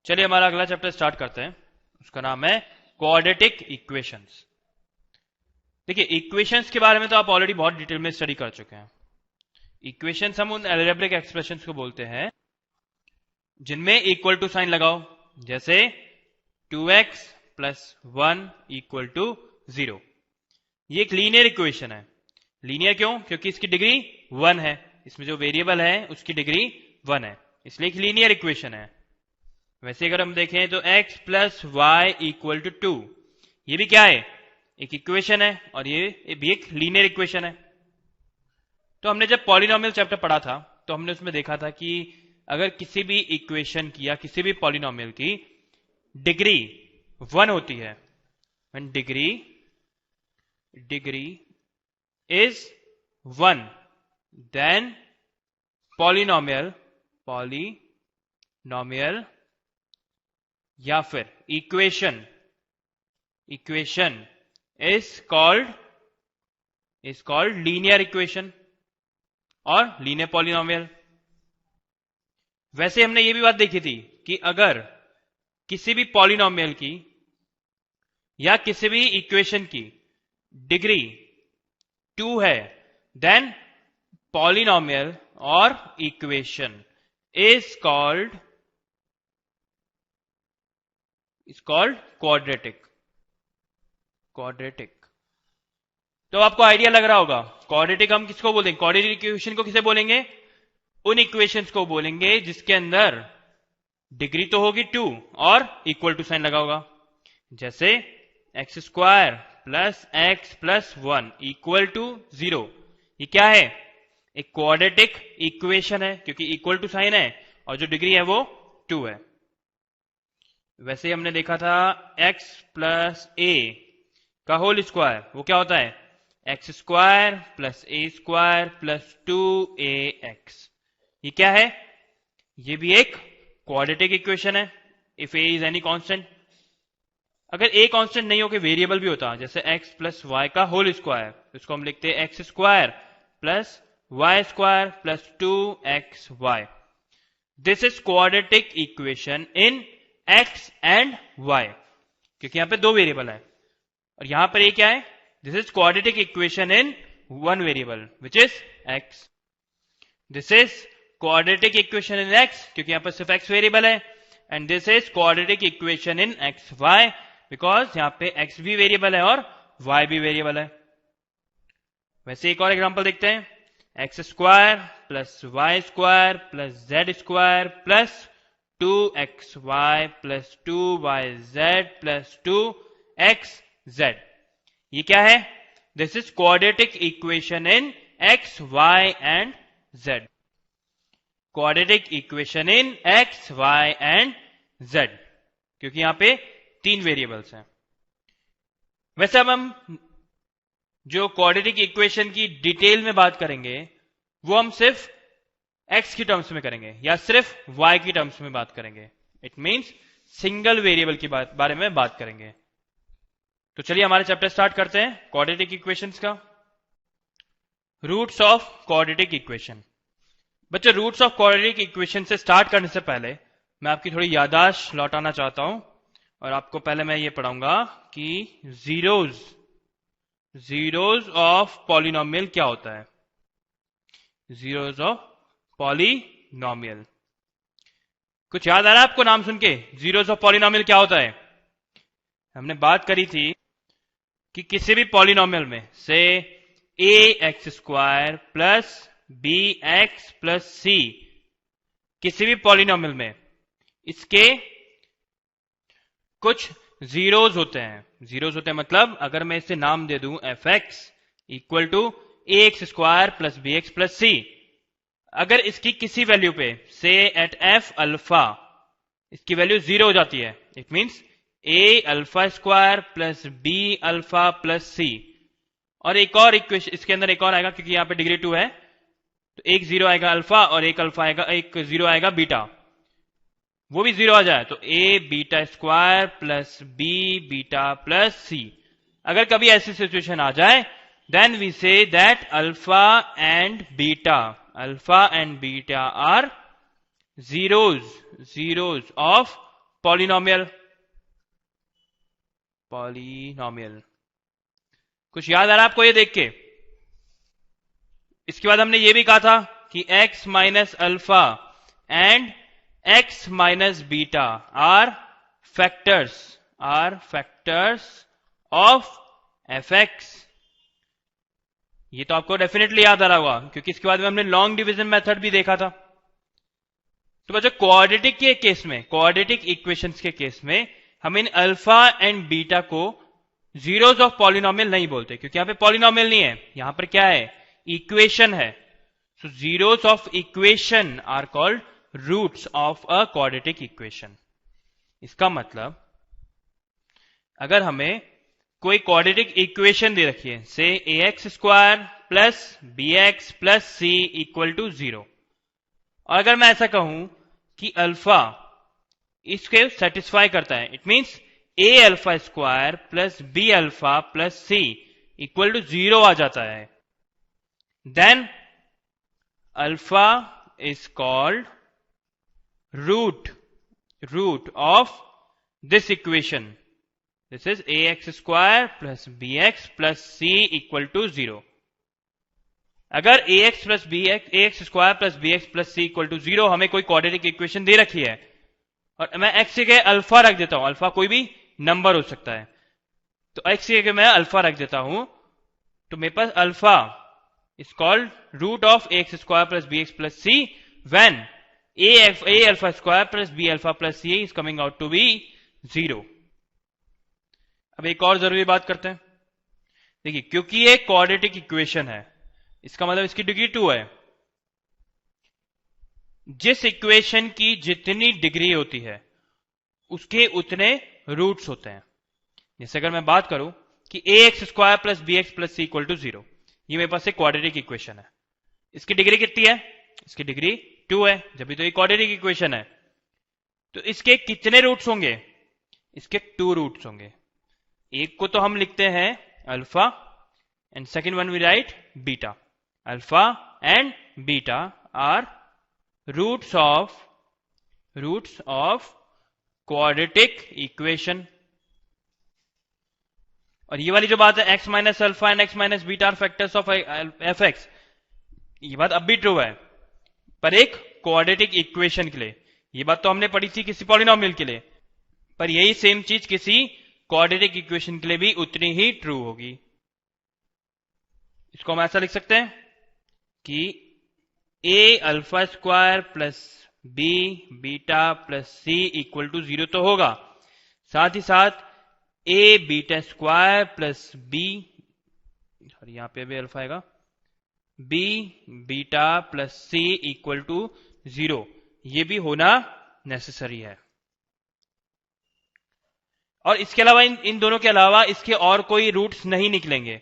चलिए हमारा अगला चैप्टर स्टार्ट करते हैं। उसका नाम है क्वाड्रेटिक इक्वेशंस। देखिए, इक्वेशंस के बारे में तो आप ऑलरेडी बहुत डिटेल में स्टडी कर चुके हैं। इक्वेशंस हम उन अलजेब्रिक एक्सप्रेशंस को बोलते हैं जिनमें इक्वल टू साइन लगाओ, जैसे 2x प्लस 1 इक्वल टू 0। ये एक लीनियर इक्वेशन है। लीनियर क्यों? क्योंकि इसकी डिग्री 1 है, इसमें जो वेरिएबल है उसकी डिग्री 1 है, इसलिए एक लीनियर इक्वेशन है। वैसे अगर हम देखें तो x plus y equal to 2, ये भी क्या है? एक इक्वेशन है, और ये भी एक लीनियर इक्वेशन है। तो हमने जब पॉलिनोमियल चैप्टर पढ़ा था तो हमने उसमें देखा था कि अगर किसी भी इक्वेशन की या किसी भी पॉलिनोमियल की डिग्री 1 होती है, when degree is 1, then polynomial या फिर equation is called linear equation और लीनियर पॉलिनोमियल। वैसे हमने ये भी बात देखी थी कि अगर किसी भी पॉलिनोमियल की या किसी भी इक्वेशन की डिग्री 2 है, देन पॉलिनोमियल और इक्वेशन इज कॉल्ड क्वाड्रेटिक। तो आपको आइडिया लग रहा होगा, क्वाड्रेटिक हम किसको बोलेंगे? क्वाड्रेटिक इक्वेशन को किसे बोलेंगे? उन इक्वेशंस को बोलेंगे जिसके अंदर डिग्री तो होगी 2 और इक्वल टू साइन लगा होगा, जैसे x square plus x plus 1 equal to 0। ये क्या है? एक क्वाड्रेटिक इक्वेशन है, क्योंकि इक्वल टू साइन है और जो डिग्री है वो 2 है। वैसे हमने देखा था x प्लस ए का होल स्क्वायर, वो क्या होता है? X square plus a square plus 2ax। ये क्या है? ये भी एक क्वाड्रेटिक इक्वेशन है, if a is any constant. अगर a कांस्टेंट नहीं हो के वेरिएबल भी होता, जैसे x प्लस वाई का होल स्क्वायर, उसको हम लिखते हैं x square plus y square plus 2xy। This is quadratic equation in x and y, क्योंकि यहां पे दो वेरिएबल है और यहां पर ये क्या है? This is quadratic equation in one variable which is x। This is quadratic equation in x, क्योंकि यहां पर सिर्फ x वेरिएबल है, and this is quadratic equation in xy, because यहां पे x भी वेरिएबल है और y भी वेरिएबल है। वैसे एक और एग्जांपल देखते हैं, x square plus y square plus z square plus 2xy plus 2yz plus 2xz। ये क्या है? This is quadratic equation in x, y and z। Quadratic equation in x, y and z, क्योंकि यहां पे 3 variables हैं। वैसे अब हम जो क्वाड्रेटिक इक्वेशन की डिटेल में बात करेंगे वो हम सिर्फ x की टर्म्स में करेंगे या सिर्फ y की टर्म्स में बात करेंगे। इट मींस सिंगल वेरिएबल की बारे में बात करेंगे। तो चलिए हमारे चैप्टर स्टार्ट करते हैं क्वाड्रेटिक इक्वेशंस का। Roots of quadratic equation. बच्चों, रूट्स ऑफ क्वाड्रेटिक इक्वेशन से स्टार्ट करने से पहले मैं आपकी थोड़ी याददाश्त लौटाना चाहता हूं, और आपको पहले मैं ये पढ़ाऊंगा कि जीरोज ऑफ पॉलिनोमियल क्या होता है। जीरोज ऑफ पॉलिनोमियल, कुछ याद आ रहा है आपको नाम सुन के? जीरोज ऑफ पॉलिनोमियल क्या होता है? हमने बात करी थी कि किसी भी पॉलिनोमियल में से a x square plus b x plus c, किसी भी पॉलिनोमियल में इसके कुछ जीरोज होते हैं। जीरोज होते हैं मतलब अगर मैं इसे नाम दे दूं f x equal to a x square plus b x plus c, अगर इसकी किसी वैल्यू पे से एट एफ अल्फा इसकी वैल्यू 0 हो जाती है, it means a alpha square plus b alpha plus c. और एक और इक्वेशन इसके अंदर एक और आएगा, क्योंकि यहां पे डिग्री 2 है, तो एक 0 आएगा अल्फा और एक 0 आएगा बीटा। वो भी 0 आ जाए तो a beta square plus b beta plus c. अगर कभी ऐसी सिचुएशन आ जाए, then we say that alpha and beta are zeros of polynomial कुछ याद आ रहा है आपको ये देख के? इसके बाद हमने ये भी कहा था कि x minus alpha and x minus beta are factors of fx। ये तो आपको डेफिनेटली याद आ रहा होगा, क्योंकि इसके बाद में हमने लॉन्ग डिवीजन मेथड भी देखा था। तो बच्चों क्वाड्रेटिक के केस में, क्वाड्रेटिक इक्वेशंस के केस में हम इन अल्फा एंड बीटा को जीरोस ऑफ पॉलिनोमियल नहीं बोलते, क्योंकि यहां पे पॉलिनोमियल नहीं है, यहां पर क्या है? इक्वेशन है। So zeros of equation are called roots of a quadratic equation. इसका मतलब अगर हमें कोई क्वाड्रेटिक इक्वेशन दे रखी है, से ax square plus bx plus c equal to 0, और अगर मैं ऐसा कहूं कि अल्फा इसके सेटिस्फाई करता है, it means a alpha square plus b alpha plus c equal to 0 आ जाता है, then alpha is called root of this equation. This is ax square plus bx plus c equal to 0। अगर ax square plus bx plus c equal to 0 हमें कोई quadratic equation दे रखी है, और मैं x की जगह अल्फा रख देता हूं, अल्फा कोई भी नंबर हो सकता है, तो x की जगह मैं अल्फा रख देता हूं, तो मेरे पास alpha is called root of ax square plus bx plus c when a alpha square plus b alpha plus c is coming out to be 0। अब एक और जरूरी बात करते हैं। देखिए, क्योंकि ये क्वाड्रेटिक इक्वेशन है, इसका मतलब इसकी डिग्री 2 है। जिस इक्वेशन की जितनी डिग्री होती है उसके उतने रूट्स होते हैं। जैसे अगर मैं बात करूं कि ax square plus bx plus c equal to 0, ये मेरे पास एक क्वाड्रेटिक इक्वेशन है। इसकी डिग्री कितनी है? इसकी डिग्री 2 है, जब भी तो ये क्वाड्रेटिक इक्वेशन है। तो इसके कितने रूट्स होंगे? इसके 2 रूट्स होंगे। एक को तो हम लिखते हैं alpha and second one we write beta. Alpha and beta are roots of quadratic equation. और ये वाली जो बात है x minus alpha and x minus beta are factors of fx, ये बात अब भी ट्रू है, पर एक क्वाड्रेटिक इक्वेशन के लिए। ये बात तो हमने पढ़ी थी किसी पॉलिनोमियल के लिए, पर यही सेम चीज किसी क्वाड्रेटिक इक्वेशन के लिए भी उतनी ही ट्रू होगी। इसको हम ऐसा लिख सकते हैं कि a alpha square plus b beta plus c equal to 0 तो होगा, साथ ही साथ a beta square plus b, sorry यहां पे भी अल्फा आएगा, b beta plus c equal to 0, ये भी होना नेसेसरी है। और इसके अलावा इन दोनों के अलावा इसके और कोई रूट्स नहीं निकलेंगे।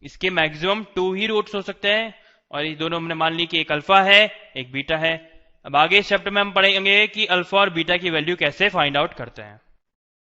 इसके मैक्सिमम 2 ही रूट्स हो सकते हैं, और ये दोनों हमने मान ली कि एक अल्फा है एक बीटा है। अब आगे इस चैप्टर में हम पढ़ेंगे कि अल्फा और बीटा की वैल्यू कैसे फाइंड आउट करते हैं।